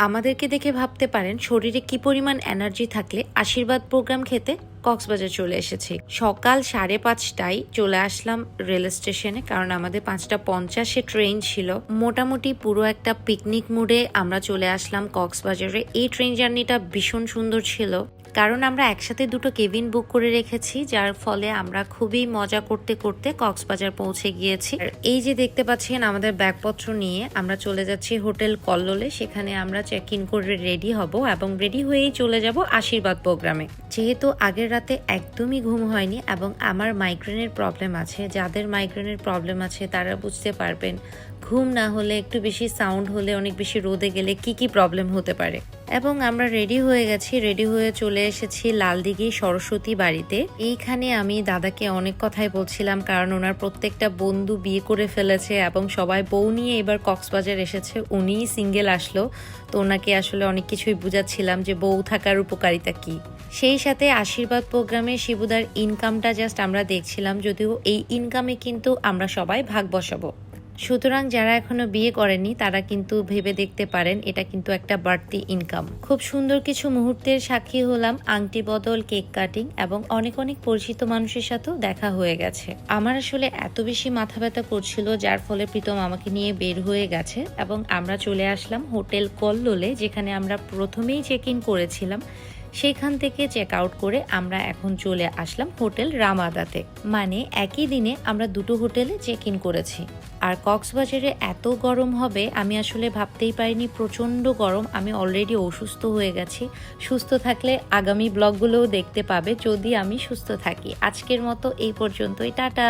আমাদেরকে দেখে ভাবতে পারেন শরীরে কি পরিমাণ এনার্জি থাকলে আশীর্বাদ প্রোগ্রাম খেতে কক্সবাজার চলে এসেছি। সকাল 5:30টায় চলে আসলাম রেল স্টেশনে, কারণ আমাদের 5:50-এ ট্রেন ছিল। মোটামুটি পুরো একটা পিকনিক মুডে আমরা চলে আসলাম কক্সবাজারে। এই ট্রেন জার্নিটা ভীষণ সুন্দর ছিল, কারণ আমরা একসাথে দুটো কেবিন বুক করে রেখেছি, যার ফলে আমরা খুবই মজা করতে করতে কক্সবাজার পৌঁছে গিয়েছি। আর এই যে দেখতে পাচ্ছেন আমাদের ব্যাগপত্র নিয়ে আমরা চলে যাচ্ছি হোটেল কল্লোলে। সেখানে আমরা চেক ইন করে রেডি হব এবং রেডি হয়েই চলে যাব আশীর্বাদ প্রোগ্রামে। যেহেতু আগের রাতে একদমই ঘুম হয়নি এবং আমার মাইগ্রেনের প্রবলেম আছে, যাদের মাইগ্রেনের প্রবলেম আছে তারা বুঝতে পারবেন ঘুম না হলে, একটু বেশি সাউন্ড হলে, অনেক বেশি রোদে গেলে কি কি প্রবলেম হতে পারে। এবং আমরা রেডি হয়ে গেছি, রেডি হয়ে চলে এসেছি লালদিঘি সরস্বতী বাড়িতে। এইখানে আমি দাদাকে অনেক কথাই বলছিলাম, কারণ ওনার প্রত্যেকটা বন্ধু বিয়ে করে ফেলেছে এবং সবাই বউ নিয়ে এবার কক্সবাজার এসেছে, উনিই সিঙ্গেল আসলো। তো ওনাকে আসলে অনেক কিছুই বুঝাচ্ছিলাম যে বউ থাকার উপকারিতা কি। সেই সাথে আশীর্বাদ প্রোগ্রামে শিবুদার ইনকামটা জাস্ট আমরা দেখছিলাম, যদিও এই ইনকামে কিন্তু আমরা সবাই ভাগ বসাবো। সুতরাং যারা এখনো বিয়ে করেনি তারা কিন্তু ভেবে দেখতে পারেন, এটা কিন্তু একটা বাড়তি ইনকাম। খুব সুন্দর কিছু মুহূর্তের সাক্ষী হলাম, আংটি বদল, কেক কাটিং এবং অনেক অনেক পরিচিত মানুষের সাথেও দেখা হয়ে গেছে। আমার আসলে এত বেশি মাথা ব্যথা করছিল, যার ফলে প্রীতম আমাকে নিয়ে বের হয়ে গেছে এবং আমরা চলে আসলাম হোটেল কল্লোলে, যেখানে আমরা প্রথমেই চেক ইন করেছিলাম। সেখান থেকে চেক আউট করে আমরা এখন চলে আসলাম হোটেল রামাদাতে। মানে একই দিনে আমরা দুটো হোটেলে চেক ইন করেছি। আর কক্সবাজারে এত গরম হবে আমি আসলে ভাবতেই পারিনি, প্রচণ্ড গরম। আমি অলরেডি অসুস্থ হয়ে গেছি। সুস্থ থাকলে আগামী ব্লগগুলোও দেখতে পাবে, যদি আমি সুস্থ থাকি। আজকের মতো এই পর্যন্তই, টাটা।